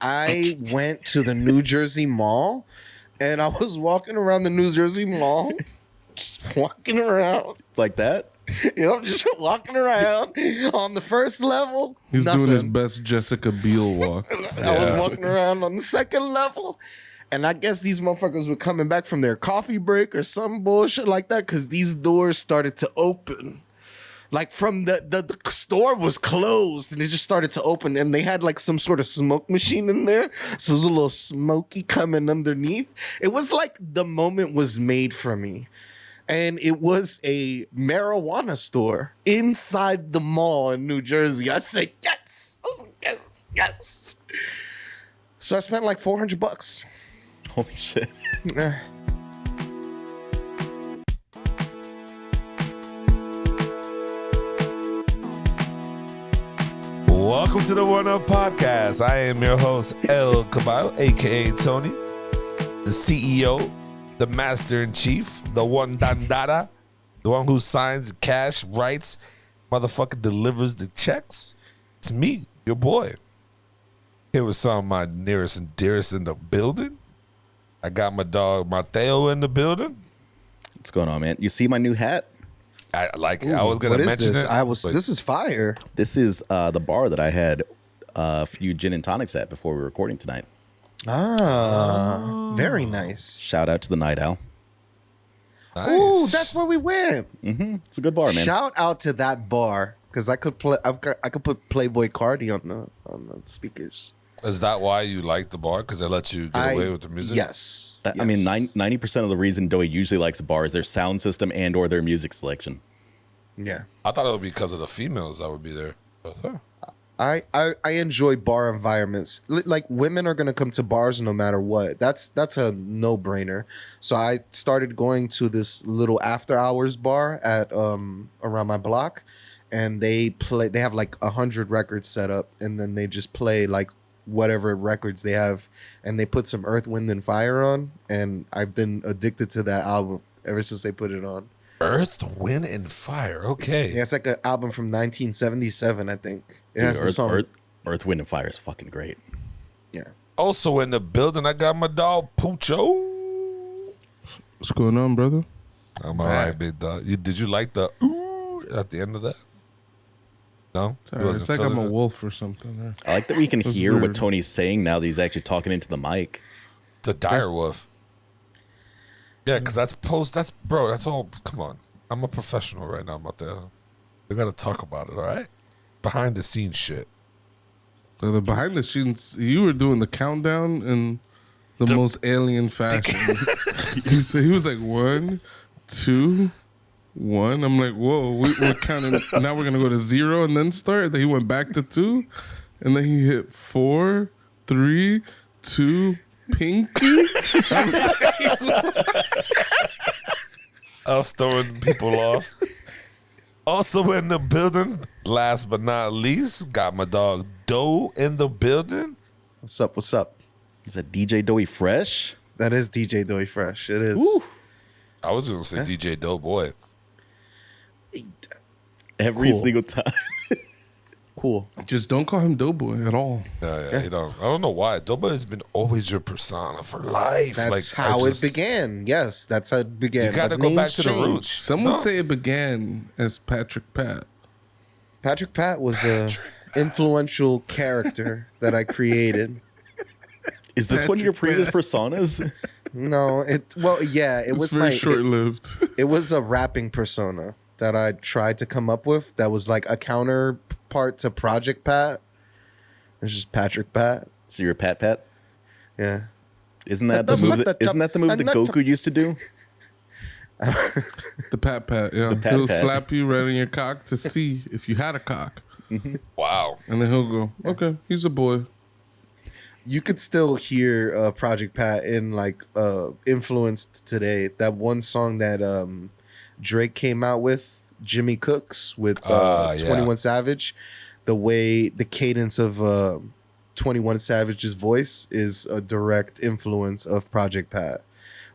I went to the New Jersey Mall, and I was walking around the New Jersey Mall, just walking around. Like that? Just walking around on the first level. He's nothing. doing his best Jessica Biel walk. I was walking around on the second level, and I guess these motherfuckers were coming back from their coffee break or some bullshit like that, because these doors started to open. Like from the store was closed and it just started to open, and they had like some sort of smoke machine in there. So it was a little smoky coming underneath. It was like the moment was made for me. And it was a marijuana store inside the mall in New Jersey. I said, yes. I was like, yes, yes. So I spent like $400. Holy shit. Welcome to the One Up Podcast. I am your host, El Caballo, a.k.a. Tony, the CEO, the Master-in-Chief, the one dandada, the one who signs the cash, writes, motherfucker delivers the checks. It's me, your boy. Here with some of my nearest and dearest in the building. I got my dog Mateo in the building. What's going on, man? You see my new hat? I was going to mention this? it. This is fire. This is the bar that I had a few gin and tonics at before we were recording tonight. Very nice. Shout out to the Night Owl. Nice. Ooh, that's where we went. It's a good bar, man. Shout out to that bar, because I could put Playboy Cardi on the speakers. Is that why you like the bar? Because they let you get away with the music? Yes. I mean, 90% of the reason Doughy usually likes a bar is their sound system and or their music selection. Yeah. I thought it would be because of the females that would be there. But, I enjoy bar environments. Like, women are gonna come to bars no matter what. That's a no-brainer. So I started going to this little after hours bar at around my block, and they have like 100 records set up, and then they just play like whatever records they have, and they put some Earth, Wind and Fire on, and I've been addicted to that album ever since they put it on. Earth, Wind, and Fire. Okay. Yeah, it's like an album from 1977, I think. It has the song. Earth, Wind, and Fire is fucking great. Yeah. Also in the building, I got my dog Pucho. What's going on, brother? I'm all right, big dog. Did you like the ooh at the end of that? No? It's like I'm a wolf or something. I like that we can hear weird. what Tony's saying now that he's actually talking into the mic. It's a dire wolf. Yeah, because that's all. Come on. I'm a professional right now, Mateo. We got to talk about it, all right? It's behind the scenes shit. The behind the scenes, you were doing the countdown in the most alien fashion. He was like 1, 2, 1. I'm like, whoa, we're counting. Now we're gonna go to 0 and then start. Then he went back to 2, and then he hit 4, 3, 2, pinky. I was throwing people off. Also in the building, last but not least, got my dog Doe in the building. What's up? What's up? Is that DJ Doughy Fresh? That is DJ Doughy Fresh. It is. Ooh. I was going to say DJ Doe Boy. Every Cool. single time. Cool. Just don't call him Doughboy at all. Yeah. You know, I don't know why. Doughboy has been always your persona for life. That's how it began. Yes, that's how it began. You got to But go back names to the change. roots. Some would say it began as Patrick Pat. Patrick Pat was a influential character that I created. Is this one of your previous personas? No, it It's was very short-lived. it was a rapping persona that I tried to come up with that was like a counterpart to Project Pat. It's just Patrick Pat. So you're a Pat? Yeah. Isn't that the move that Goku used to do? The Pat, yeah. The Pat. He'll slap you right in your cock to see if you had a cock. Wow. And then he'll go, okay, he's a boy. You could still hear Project Pat in like influenced today. That one song that Drake came out with, Jimmy Cooks with 21 Savage. The cadence of 21 Savage's voice is a direct influence of Project Pat,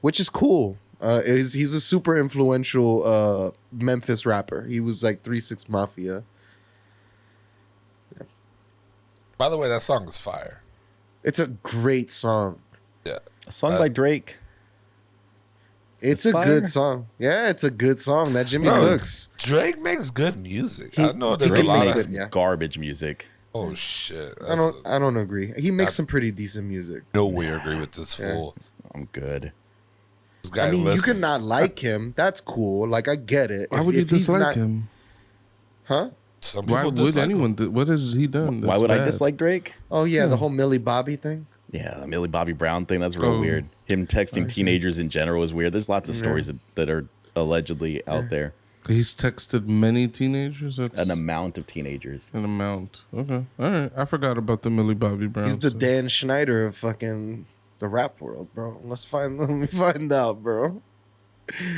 which is cool. He's a super influential Memphis rapper. He was like 3 6 Mafia. By the way, that song is fire. It's a great song. Yeah. A song by Drake. It's a good song. Yeah, it's a good song. That Jimmy Cooks. Drake makes good music. I know there's a Drake lot makes of garbage music. Oh shit! I don't agree. He makes some pretty decent music. Nowhere agree with this fool. I'm good. This guy I mean, you listen- could not like him. That's cool. Like, I get it. Why would you dislike him? Huh? Some Why people would dislike him. anyone? What has he done? Why that's would I bad? dislike Drake? Oh, yeah, the whole Millie Bobby thing. Yeah, the Millie Bobby Brown thing, that's real Oh. weird. Him texting teenagers in general is weird. There's lots of stories that are allegedly out there. He's texted many teenagers. That's An amount of teenagers. an amount. Okay, all right. I forgot about the Millie Bobby Brown. He's the stuff. Dan Schneider of fucking the rap world, bro. Let me find out, bro.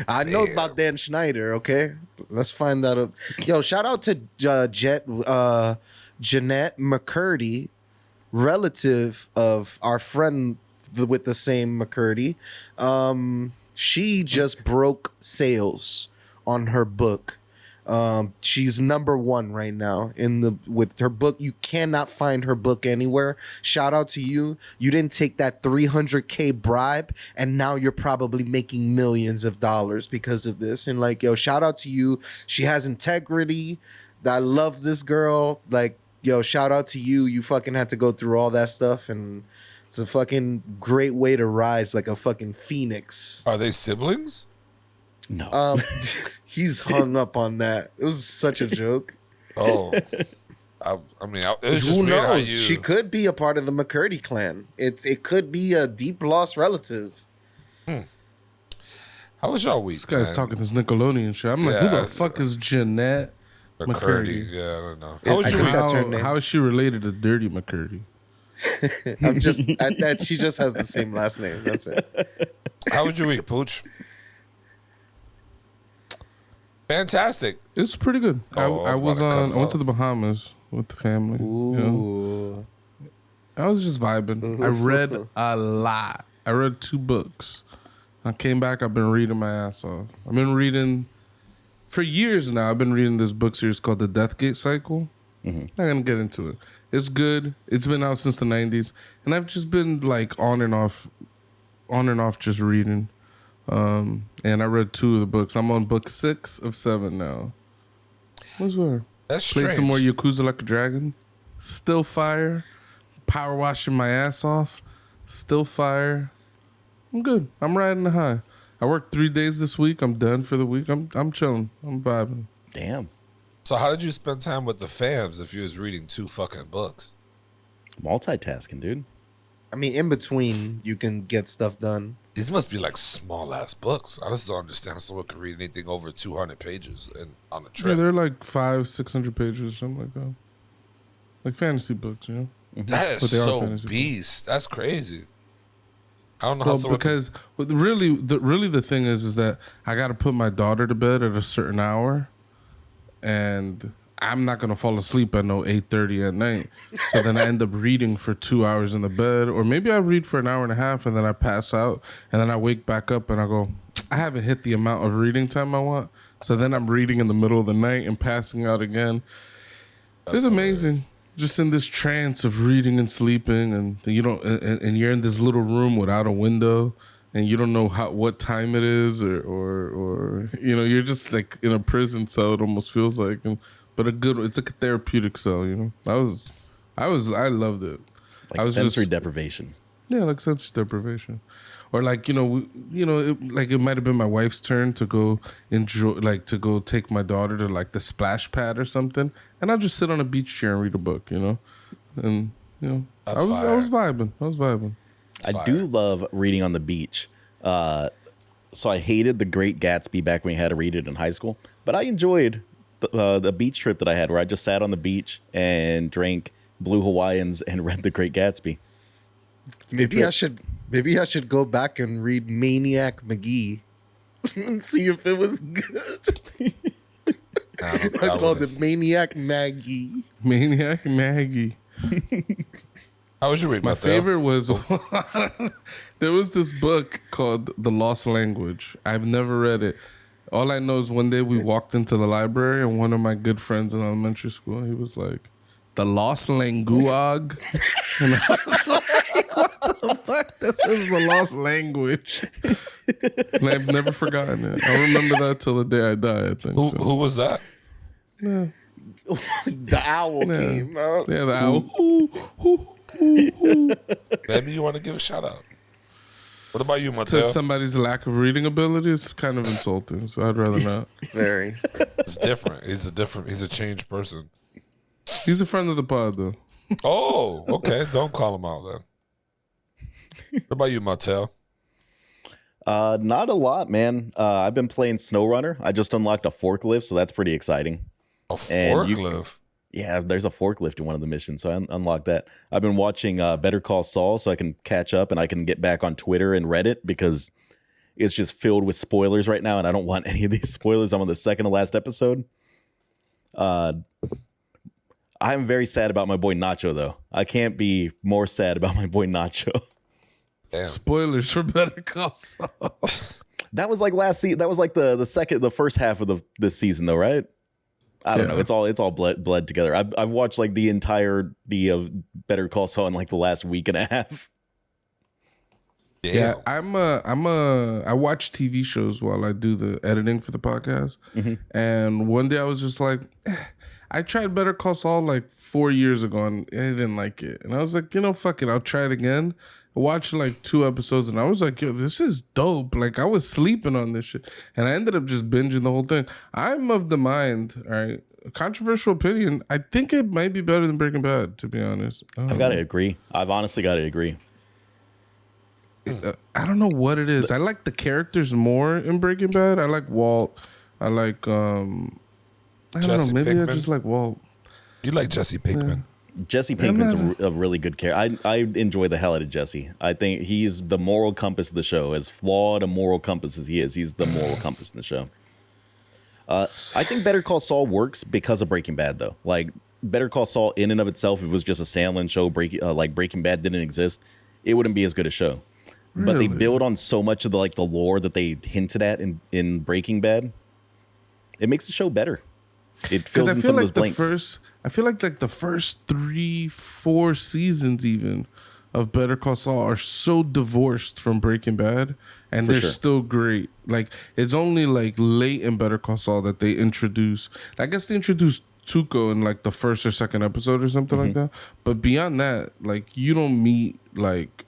I know about Dan Schneider, okay? Let's find out. Yo, shout out to Jeanette McCurdy, relative of our friend with the same McCurdy. She just broke sales on her book. She's #1 right now with her book. You cannot find her book anywhere. Shout out to you. You didn't take that $300K bribe, and now you're probably making millions of dollars because of this. And like, yo, shout out to you. She has integrity. I love this girl. Like, yo, shout out to you. You fucking had to go through all that stuff, and it's a fucking great way to rise like a fucking phoenix. Are they siblings? No. He's hung up on that. It was such a joke. Oh, I mean, it was just Who weird how knows? you. She could be a part of the McCurdy clan. It could be a deep lost relative. How was your week? This guy's man? talking this Nickelodeon shit. I'm like, who Yeah, the fuck is Jeanette McCurdy? Yeah, I don't know. I How was your think week? that's her name. How is she related to Dirty McCurdy? I'm just that she just has the same last name. That's it. How was your week, Pooch? Fantastic. It's pretty good. Oh, I I was about to cut I went off. to the Bahamas with the family. you know. Ooh. I was just vibing. I read a lot. I read 2 books. I came back. I've been reading my ass off. I've been reading for years now. I've been reading this book series called The Deathgate Cycle. Not gonna get into it. It's good. It's been out since the 90s, and I've just been like on and off just reading. And I read 2 of the books. I'm on book 6 of 7 now. What's that? That's strange. Played some more Yakuza Like a Dragon. Still fire. Power washing my ass off. Still fire. I'm good. I'm riding the high. I worked 3 days this week. I'm done for the week. I'm chilling. I'm vibing. Damn. So how did you spend time with the fams if you was reading 2 fucking books? Multitasking, dude. I mean, in between, you can get stuff done. These must be like small ass books. I just don't understand someone could read anything over 200 pages on a Yeah, trip. they're like 500-600 pages, something like that. Like fantasy books, you know? That But is they are so fantasy beast. That's crazy. I don't know how Well, someone because really the thing is that I got to put my daughter to bed at a certain hour, and I'm not gonna fall asleep at 8:30 at night. So then I end up reading for 2 hours in the bed, or maybe I read for an hour and a half, and then I pass out, and then I wake back up and I go, I haven't hit the amount of reading time I want. So then I'm reading in the middle of the night and passing out again. It's amazing. Just in this trance of reading and sleeping, and you don't, and you're in this little room without a window, and you don't know what time it is, or you know, you're just like in a prison cell. It almost feels like, but it's like a therapeutic cell. You know, I loved it. Like I was sensory just- deprivation. Yeah, like sensory deprivation, or like it might have been my wife's turn to go enjoy, like to go take my daughter to like the splash pad or something, and I'll just sit on a beach chair and read a book, you know, and you know, That's I was fire. vibing. I do love reading on the beach. So I hated The Great Gatsby back when we had to read it in high school, but I enjoyed the beach trip that I had where I just sat on the beach and drank Blue Hawaiians and read The Great Gatsby. Maybe I should go back and read Maniac McGee and see if it was good. I called it Maniac Maggie. Maniac Maggie. How was your week, My Mateo? favorite was there was this book called The Lost Language. I've never read it. All I know is one day we walked into the library and one of my good friends in elementary school, he was like, "The Lost Language." And I was like, This is the lost language. And I've never forgotten it. I'll remember that till the day I die, I think. Who was that? Yeah. The owl came out. Yeah, the owl. Ooh, ooh, ooh, ooh. Maybe you want to give a shout out. What about you, To Mateo? somebody's lack of reading ability is kind of insulting, so I'd rather not. Very. It's different. He's a changed person. He's a friend of the pod, though. Oh, okay. Don't call him out then. What about you, Mateo? Not a lot, man. I've been playing SnowRunner. I just unlocked a forklift, so that's pretty exciting. A And forklift. Yeah, there's a forklift in one of the missions, so I unlocked that. I've been watching Better Call Saul, so I can catch up and I can get back on Twitter and Reddit because it's just filled with spoilers right now, and I don't want any of these spoilers. I'm on the second to last episode. I'm very sad about my boy Nacho, though. I can't be more sad about my boy Nacho. Damn. Spoilers for Better Call Saul. That was like last season. That was like the first half of this season, though, right? I don't know. It's all bled together. I've watched like the entirety of Better Call Saul in like the last week and a half. Yeah, I watch TV shows while I do the editing for the podcast. And one day I was just like, I tried Better Call Saul like 4 years ago and I didn't like it. And I was like, fuck it, I'll try it again. I watched like 2 episodes and I was like, yo, this is dope. Like I was sleeping on this shit. And I ended up just binging the whole thing. I'm of the mind, all right, controversial opinion, I think it might be better than Breaking Bad, to be honest. I've got to agree. I've honestly got to agree. I don't know what it is. I like the characters more in Breaking Bad. I like Walt. I like I don't Jesse know. Maybe Pinkman? I just like Walt. You like Jesse Pinkman. Jesse Pinkman's a really good character. I enjoy the hell out of Jesse. I think he's the moral compass of the show. As flawed a moral compass as he is, he's the moral compass in the show. I think Better Call Saul works because of Breaking Bad, though. Like Better Call Saul, in and of itself, if it was just a standalone show, like Breaking Bad didn't exist, it wouldn't be as good a show. Really? But they build on so much of the lore that they hinted at in Breaking Bad. It makes the show better. It fills in some of those blanks. I feel like the first 3-4 seasons even of Better Call Saul are so divorced from Breaking Bad, and they're still great. Like it's only like late in Better Call Saul that they introduce. I guess they introduced Tuco in like the first or second episode or something like that. But beyond that, like you don't meet like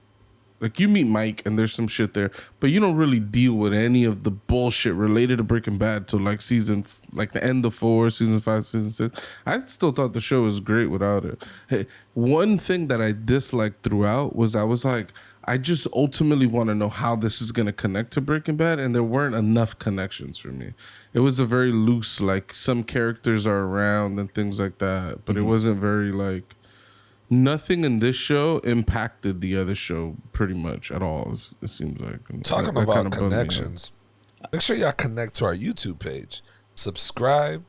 you meet Mike and there's some shit there, but you don't really deal with any of the bullshit related to Breaking Bad till like the end of 4, season 5, season 6. I still thought the show was great without it. Hey, one thing that I disliked throughout was I was like, I just ultimately want to know how this is going to connect to Breaking Bad, and there weren't enough connections for me. It was a very loose, like some characters are around and things like that, but it wasn't very like, nothing in this show impacted the other show pretty much at all. It seems like. Talking that about kind of connections, make sure y'all connect to our YouTube page. Subscribe,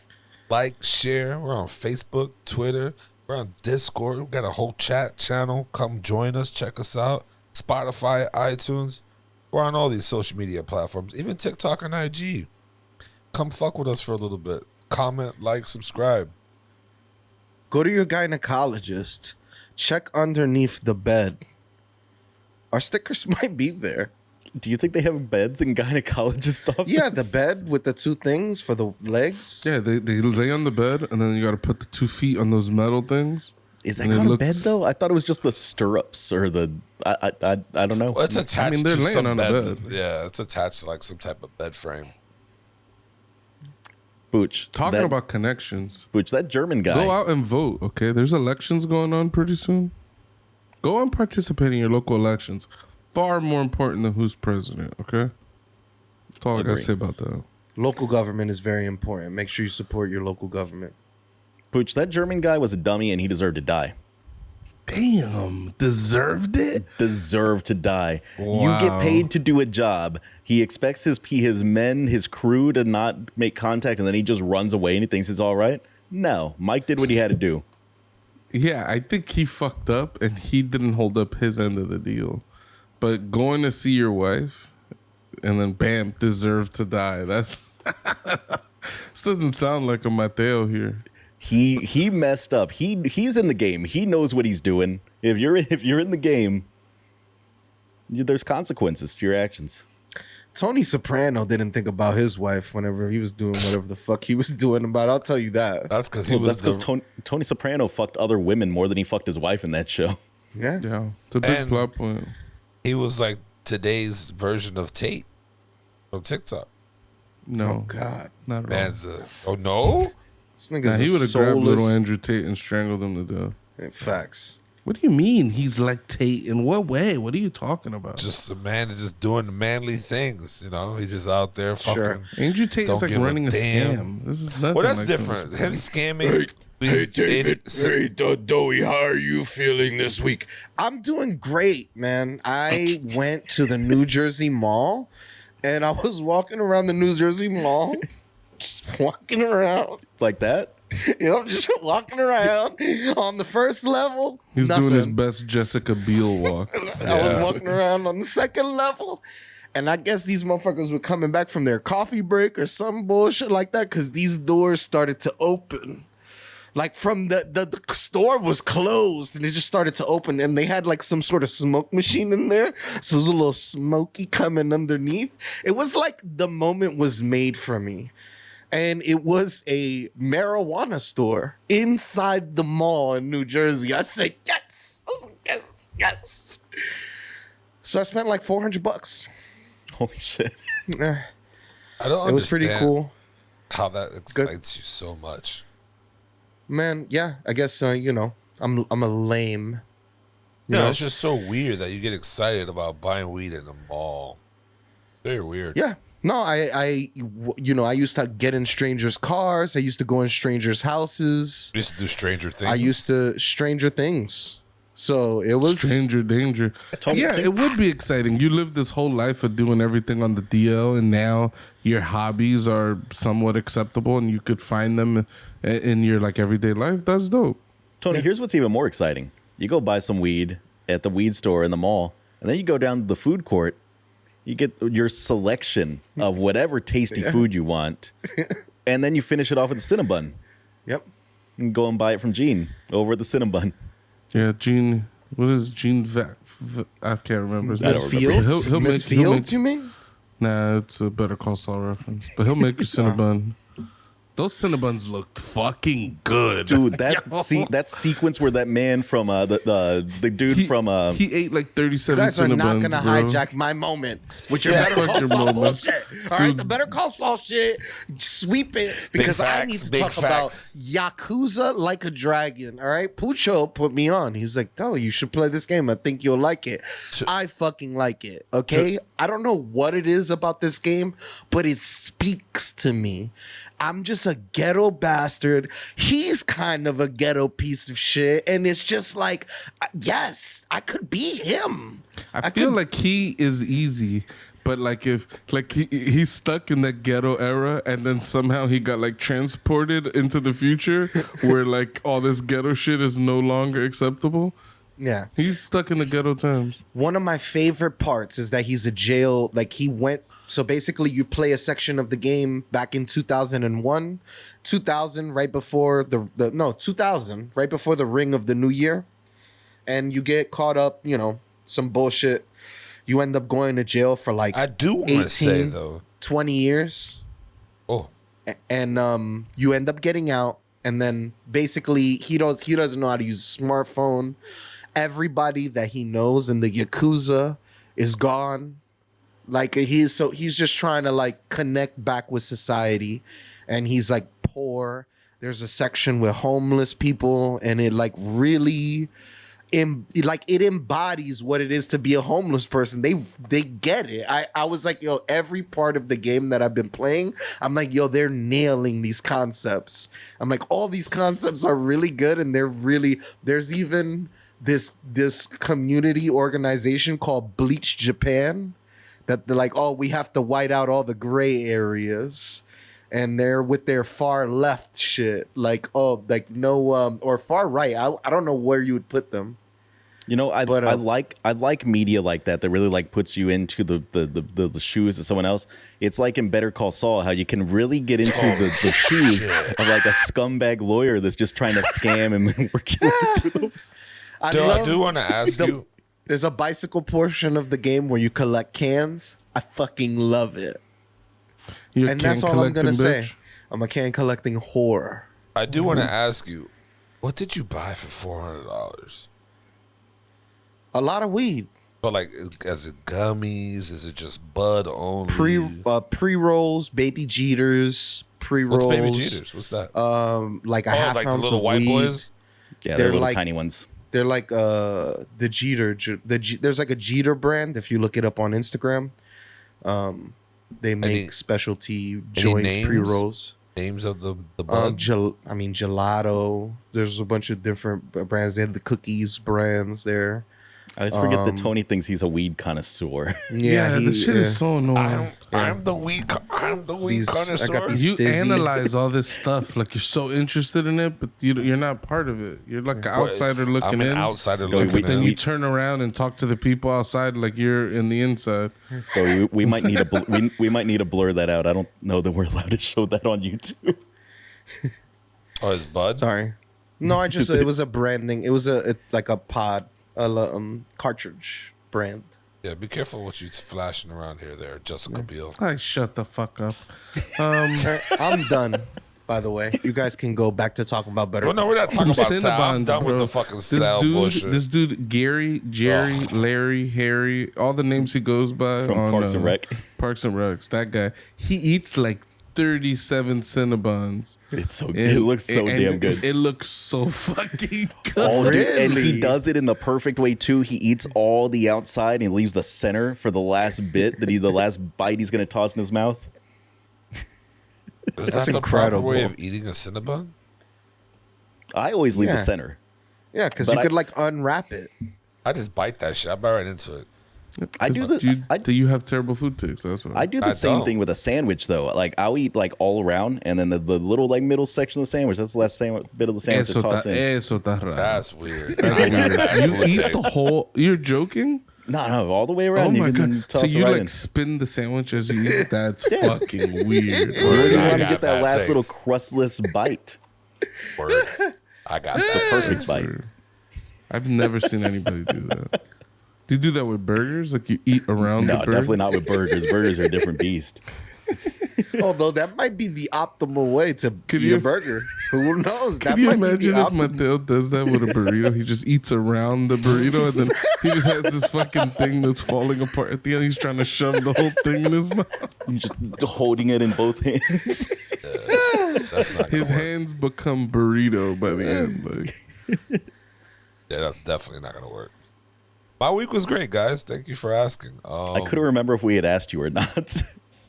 like, share. We're on Facebook, Twitter. We're on Discord. We got a whole chat channel. Come join us. Check us out. Spotify, iTunes. We're on all these social media platforms, even TikTok and IG. Come fuck with us for a little bit. Comment, like, subscribe. Go to your gynecologist. Check underneath the bed. Our stickers might be there. Do you think they have beds in gynecologist office? Yeah, the bed with the 2 things for the legs. Yeah, they lay on the bed and then you got to put the 2 feet on those metal things. Is that called a bed though? I thought it was just the stirrups or the I don't know. Well, it's attached they're to laying some on a bed. bed. Yeah, it's attached to like some type of bed frame. Booch. Talking about connections. Booch, that German guy. Go out and vote, okay? There's elections going on pretty soon. Go and participate in your local elections. Far more important than who's president, okay? That's all I got to say about that. Local government is very important. Make sure you support your local government. Booch, that German guy was a dummy and he deserved to die. Damn, deserved it? Deserved to die. Wow. You get paid to do a job. He expects his men, his crew to not make contact, and then he just runs away and he thinks it's all right? No, Mike did what he had to do. Yeah, I think he fucked up and he didn't hold up his end of the deal. But going to see your wife and then bam, deserved to die. This doesn't sound like a Mateo here. He messed up. He's in the game. He knows what he's doing. If you're in the game, There's consequences to your actions. Tony Soprano didn't think about his wife whenever he was doing whatever the fuck he was doing about. I'll tell you that. That's because Tony Soprano fucked other women more than he fucked his wife in that show. Yeah. It's a big plot point. he was like today's version of Tate from TikTok. No. Oh God. Not at all. Man's oh no. This nigga's He would have grabbed little soulless. Andrew Tate and strangled him to death. Facts. What do you mean he's like Tate? In what way? What are you talking about? Just a man is just doing the manly things, you know. He's just out there fucking. Sure. Andrew Tate Don't is like give a running a damn. scam. This is nothing. Well, that's like different. Tony Him Soprano. scamming. Hey David, Doughy, how are you feeling this week? I'm doing great, man. I went to the New Jersey Mall, and I was walking around the New Jersey Mall, just walking around. Like that? Just walking around on the first level. He's nothing. doing his best Jessica Biel walk. I was walking around on the second level. And I guess these motherfuckers were coming back from their coffee break or some bullshit like that because these doors started to open. Like from the store was closed and it just started to open and they had like some sort of smoke machine in there. So it was a little smoky coming underneath. It was like the moment was made for me. And it was a marijuana store inside the mall in New Jersey. I said, yes. I was like, yes, yes. So I spent like $400. Holy shit. Yeah. I don't. It was pretty understand cool. How that excites you so much. Man, yeah, I guess, I'm a lame. You No, know? it's just so weird that you get excited about buying weed in a mall. Very weird. Yeah. No, I used to get in strangers' cars. I used to go in strangers' houses. I used to do Stranger Things. I used to Stranger Things. So it was Stranger danger. Yeah, it would be exciting. You lived this whole life of doing everything on the DL, and now your hobbies are somewhat acceptable, and you could find them in your like everyday life. That's dope. Tony, here's what's even more exciting. You go buy some weed at the weed store in the mall, and then you go down to the food court. You get your selection of whatever tasty food you want, and then you finish it off with a Cinnabon. Yep. You can go and buy it from Gene over at the Cinnabon. Yeah, Gene. What is Gene? I can't remember his Miss name. Fields? He'll Miss make- he'll Fields, you mean? Nah, it's a Better Call Saul reference. But he'll make your Cinnabon. Those Cinnabons looked fucking good. Dude, that sequence where that man from the dude from he ate like 37 You guys are Cinnabons, not gonna bro. hijack my moment with your Yeah, Better fuck Call your Saul moment. bullshit. All right, Dude. the Better Call Saul shit, sweep it because I need facts, to big talk facts. about Yakuza Like a Dragon. All right, Pucho put me on. He was like, "Oh, you should play this game. I think you'll like it." I fucking like it. Okay, I don't know what it is about this game, but it speaks to me. I'm just a ghetto bastard. He's kind of a ghetto piece of shit. And it's just like, yes, I could be him. I feel like he is easy, but like if like he's stuck in that ghetto era, and then somehow he got like transported into the future where like all this ghetto shit is no longer acceptable. Yeah. He's stuck in the ghetto times. One of my favorite parts is that he's a jail, like he went. So basically, you play a section of the game back in 2001, 2000, right before 2000, right before the ring of the new year. And you get caught up, some bullshit. You end up going to jail for like I do want to say though, 20 years. oh, And you end up getting out. And then basically, he doesn't know how to use a smartphone. Everybody that he knows in the Yakuza is gone. Like he's just trying to like connect back with society, and he's like poor. There's a section with homeless people, and it like really, it embodies what it is to be a homeless person. They get it. I was like, yo, every part of the game that I've been playing, I'm like, yo, they're nailing these concepts. I'm like, all these concepts are really good, and there's even this community organization called Bleach Japan. That they're like, oh, we have to white out all the gray areas. And they're with their far left shit. Like, oh, like no, or far right. I don't know where you would put them. I like media like that really like puts you into the shoes of someone else. It's like in Better Call Saul, how you can really get into the shoes of like a scumbag lawyer that's just trying to scam and work your way through them. I do want to ask you. There's a bicycle portion of the game where you collect cans. I fucking love it. You're And can that's all I'm gonna collecting, say. bitch. I'm a can collecting whore. I do want to ask you, what did you buy for $400? A lot of weed. But like, is it gummies? Is it just bud only? Pre-rolls, baby Jeters, pre-rolls. What's baby Jeters? What's that? Like a half like the ounce little of white weed. boys. Yeah, They're they're little like- tiny ones. They're like the Jeter. There's like a Jeter brand. If you look it up on Instagram, they make specialty joints, names? pre-rolls. Names of the bud. Gelato. There's a bunch of different brands. They have the cookies brands there. I always forget that Tony thinks he's a weed connoisseur. Yeah, the shit is so annoying. I'm the weed connoisseur. I got these You Stizzy. analyze all this stuff like you're so interested in it, but you're not part of it. You're like an outsider I'm looking an in. outsider Go, looking Then in. you turn around and talk to the people outside like you're in the inside. So we might need to we might need to blur that out. I don't know that we're allowed to show that on YouTube. Oh, it's bud. Sorry. No, it was a branding. It was like a pod, cartridge brand. Yeah, be careful what you're flashing around here, there, Jessica Biel. I shut the fuck up. I'm done. By the way, you guys can go back to talking about Better. Well, no, we're not talking about Sal. I'm Cinnabons, done with bro. the fucking Sal bullshit. This dude, Gary, Jerry, Larry, Harry, all the names he goes by From on Parks and Rec. Parks and Recs. That guy, he eats like 37 Cinnabons. It's so good. It looks so damn good. It looks so fucking good. Oh, dude, and Really? he does it in the perfect way too. He eats all the outside and leaves the center for the last bit the last bite he's gonna toss in his mouth. Is That's that the proper incredible. way of eating a Cinnabon? I always leave the Yeah. center. Yeah, because But you I- could like unwrap it. I just bite that shit. I bite right into it. I do the You have terrible food takes. That's why. I do the I same don't. thing with a sandwich though. Like I'll eat like all around, and then the little like middle section of the sandwich. That's the last bit of the sandwich to toss in. Eso está raro. That's weird. I got bad You food eat taste. the whole. You're joking? No, all the way around. Oh You my can god! toss So it you right like in. spin the sandwich as you eat? That's fucking weird. You I want to got get that bad last little taste. crustless bite. Word. I got that. Perfect bite. I've never seen anybody do that. Do you do that with burgers? Like you eat around No, the burger? definitely not with burgers. Burgers are a different beast. Although that might be the optimal way to eat you- a burger. Who knows? Can That you might be imagine the if Mateo does that with a burrito? He just eats around the burrito and then he just has this fucking thing that's falling apart at the end. He's trying to shove the whole thing in his mouth. You're just holding it in both hands. That's not His gonna work. hands become burrito by the end. Like, Yeah, that's definitely not gonna work. My week was great, guys. Thank you for asking. I couldn't remember if we had asked you or not.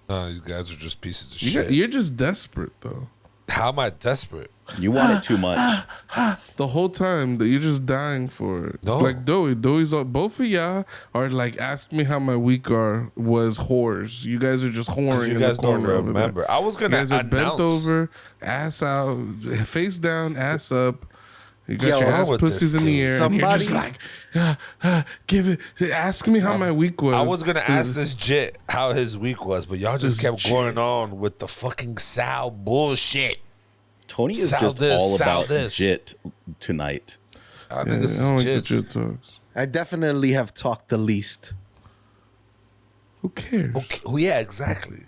No, these guys are just pieces of shit. you're just desperate though. How am I desperate? You want it too much. The whole time that you're just dying for it. No. Like Doughy's all, both of y'all are like, ask me how my week was whores. You guys are just whoring You in guys the don't corner over there. remember. I was You gonna guys are announce. bent over, ass out, face down, ass up. You got Yo, your wrong ass with pussies this in the dude? air. And you're just Somebody- like, give it. Ask me how my week was. I was gonna ask this Jit how his week was, but y'all just This kept Jit. going on with the fucking Sal bullshit. Tony is Sal just this, all Sal about this. jit tonight. I Yeah, think this I don't is like the Jit's. jit talks. I definitely have talked the least. Who cares? Okay. Oh, yeah, exactly.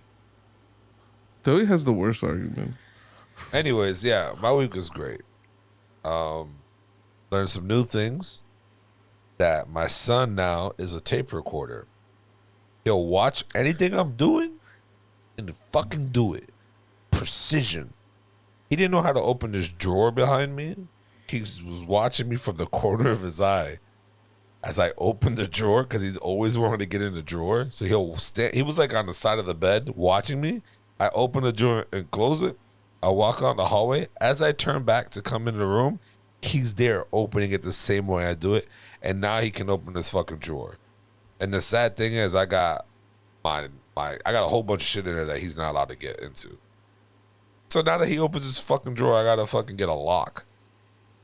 Doughy has the worst argument. Anyways, yeah, my week was great. Learned some new things. That my son now is a tape recorder. He'll watch anything I'm doing and fucking do it. Precision. He didn't know how to open this drawer behind me. He was watching me from the corner of his eye as I opened the drawer because he's always wanted to get in the drawer. So he'll stand. He was like on the side of the bed watching me. I open the drawer and close it. I walk out the hallway. As I turn back to come in the room, he's there opening it the same way I do it. And now he can open this fucking drawer. And the sad thing is I got I got a whole bunch of shit in there that he's not allowed to get into. So now that he opens his fucking drawer, I gotta fucking get a lock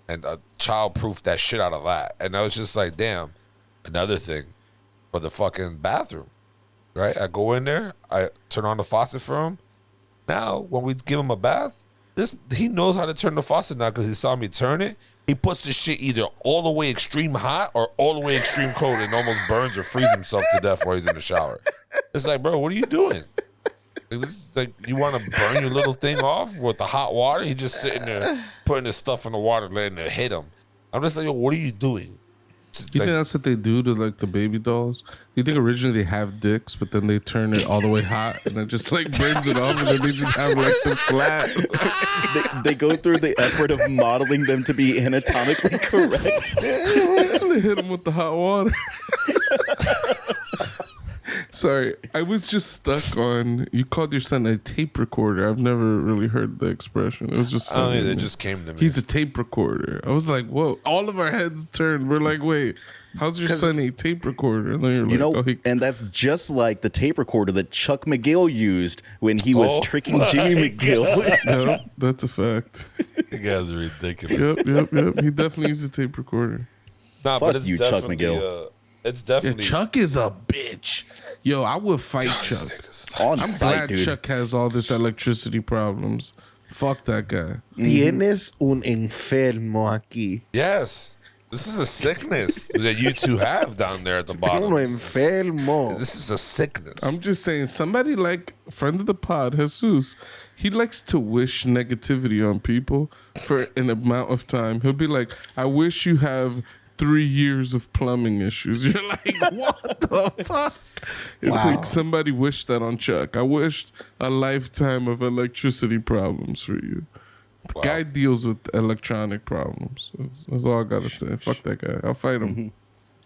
and child-proof that shit out of that. And I was just like, damn, another thing for the fucking bathroom, right? I go in there, I turn on the faucet for him. Now, when we give him a bath, he knows how to turn the faucet now because he saw me turn it. He puts the shit either all the way extreme hot or all the way extreme cold and almost burns or freezes himself to death while he's in the shower. It's like, bro, what are you doing? It's like, you want to burn your little thing off with the hot water? He just sitting there putting his stuff in the water, letting it hit him. I'm just like, yo, what are you doing? You think that's what they do to like the baby dolls? You think originally they have dicks, but then they turn it all the way hot and it just like burns it off, and then they just have like the flat. They go through the effort of modeling them to be anatomically correct. They hit them with the hot water. Sorry, I was just stuck on. You called your son a tape recorder. I've never really heard the expression. It was just funny. I don't know, to it me. just came to me. He's a tape recorder. I was like, whoa. All of our heads turned. We're like, wait, how's your son a tape recorder? And then you're You like, know, oh, he, and that's just like the tape recorder that Chuck McGill used when he was Oh tricking my Jimmy McGill. yep, that's a fact. You guys are ridiculous. Yep. He definitely used a tape recorder. Nah, Fuck but it's you, Chuck definitely, McGill. It's Yeah, definitely. Chuck is a bitch. Yo, I would fight This Chuck. nigga's- On I'm site, glad dude. Chuck has all this electricity problems. Fuck that guy. Tienes un enfermo aquí. Yes. This is a sickness that you two have down there at the Un bottom. enfermo. This is a sickness. I'm just saying, somebody like friend of the pod, Jesus, he likes to wish negativity on people for an amount of time. He'll be like, I wish you have 3 years of plumbing issues. You're like, what the fuck? It's Wow. like somebody wished that on Chuck. I wished a lifetime of electricity problems for you. The guy deals with electronic problems. That's all I gotta say. Fuck that guy. I'll fight him.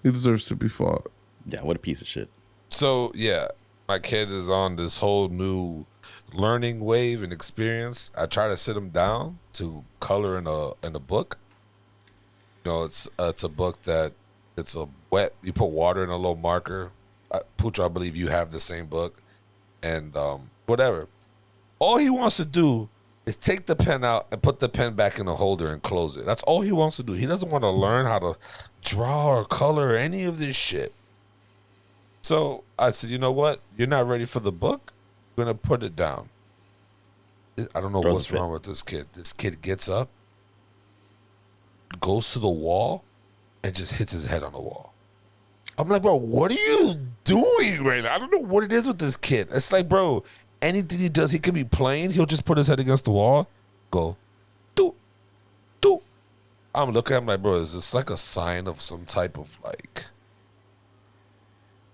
He deserves to be fought. Yeah, what a piece of shit. So, yeah, my kid is on this whole new learning wave and experience. I try to sit him down to color in a book. You know, it's a book that it's a wet. You put water in a little marker. Pucho, I believe you have the same book, and whatever. All he wants to do is take the pen out and put the pen back in the holder and close it. That's all he wants to do. He doesn't want to learn how to draw or color or any of this shit. So I said, you know what? You're not ready for the book. I'm gonna put it down. I don't know Throws what's a fit. wrong with this kid. This kid gets up, goes to the wall, and just hits his head on the wall. I'm like, bro, what are you doing right now? I don't know what it is with this kid. It's like, bro, anything he does, he could be playing. He'll just put his head against the wall, go, do, do. I'm looking at him like, bro, is this like a sign of some type of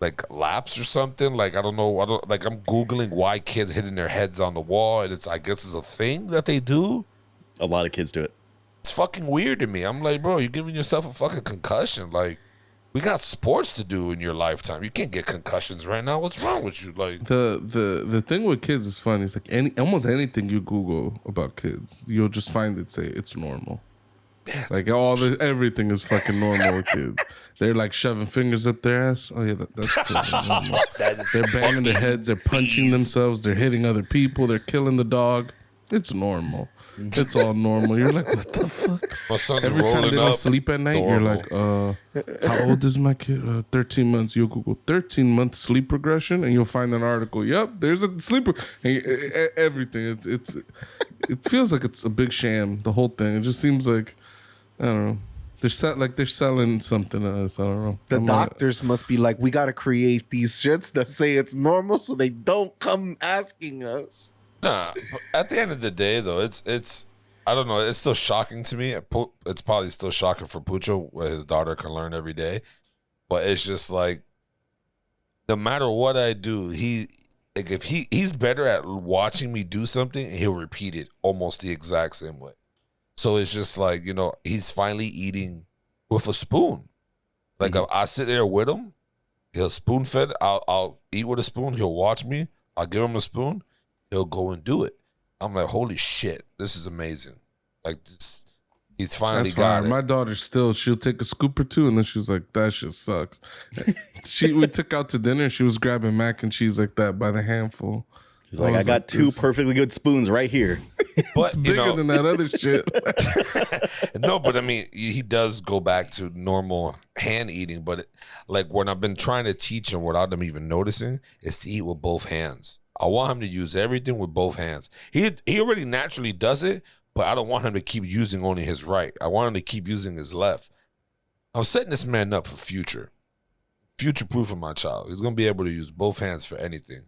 like lapse or something? Like, I don't know. Like, I'm Googling why kids hitting their heads on the wall, and I guess it's a thing that they do. A lot of kids do it. It's fucking weird to me. I'm like, bro, you're giving yourself a fucking concussion. Like, we got sports to do in your lifetime. You can't get concussions right now. What's wrong with you? Like, The thing with kids is funny. It's like almost anything you Google about kids, you'll just find it say it's normal. Like everything is fucking normal with kids. They're like shoving fingers up their ass. Oh yeah, that's totally normal. They're banging their heads. They're punching themselves. They're hitting other people. They're killing the dog. It's normal. It's all normal. You're like, what the fuck? my son's Every time rolling they don't up. sleep at night, normal. you're like, how old is my kid? 13 months. You'll Google 13-month sleep regression, and you'll find an article. Yep, there's a sleep. Everything. It feels like it's a big sham. The whole thing. It just seems like, I don't know. They're selling something to us. I don't know. The I'm not- doctors must be like, we got to create these shits that say it's normal so they don't come asking us. Nah, but at the end of the day, though, it's I don't know. It's still shocking to me. It's probably still shocking for Pucho what his daughter can learn every day. But it's just like, no matter what I do, if he's better at watching me do something, he'll repeat it almost the exact same way. So it's just like, you know, he's finally eating with a spoon. Like I sit there with him, he'll spoon fed. I'll eat with a spoon. He'll watch me. I'll give him a spoon. He'll go and do it. I'm like, holy shit, this is amazing. Like this, he's finally That's got fine. it. My daughter she'll take a scoop or two, and then she's like, that shit sucks. We took out to dinner. She was grabbing mac and cheese like that by the handful. He's like, I was got like, two this- perfectly good spoons right here. But It's you bigger know, than that other shit. no, but I mean, he does go back to normal hand eating. But like when I've been trying to teach him without them even noticing, is to eat with both hands. I want him to use everything with both hands. He already naturally does it, but I don't want him to keep using only his right. I want him to keep using his left. I'm setting this man up for future-proofing my child. He's going to be able to use both hands for anything.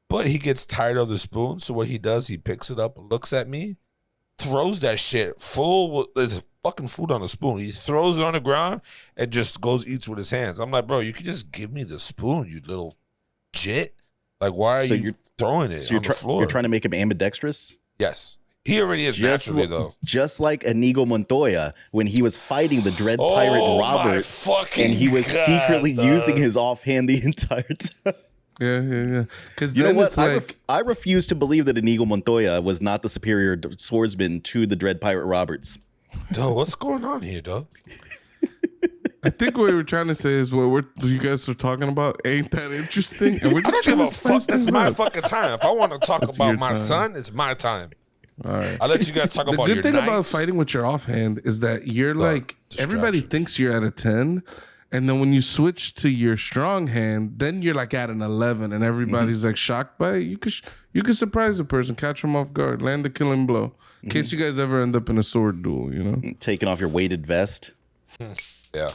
But he gets tired of the spoon, so what he does, he picks it up, looks at me, throws that shit full. There's fucking food on the spoon. He throws it on the ground and just eats with his hands. I'm like, bro, you could just give me the spoon, you little jit. Like, why are you throwing it on the floor? You're trying to make him ambidextrous? Yes. He already is naturally, though. Just like Inigo Montoya when he was fighting the Dread Pirate Roberts, and he was secretly using his offhand the entire time. Yeah. Because you know what? I refuse to believe that Inigo Montoya was not the superior swordsman to the Dread Pirate Roberts. Duh, what's going on here, dog? I think what we're trying to say is what you guys are talking about ain't that interesting, and we're just I don't give a fuck. It's my fucking time. If I want to talk about my son, it's my time. All right. I'll let you guys talk about your The good thing about fighting with your offhand is that you're everybody thinks you're at a 10. And then when you switch to your strong hand, then you're like at an 11, and everybody's like shocked by it. You could surprise a person, catch them off guard, land the killing blow. In case you guys ever end up in a sword duel, Taking off your weighted vest. Yeah.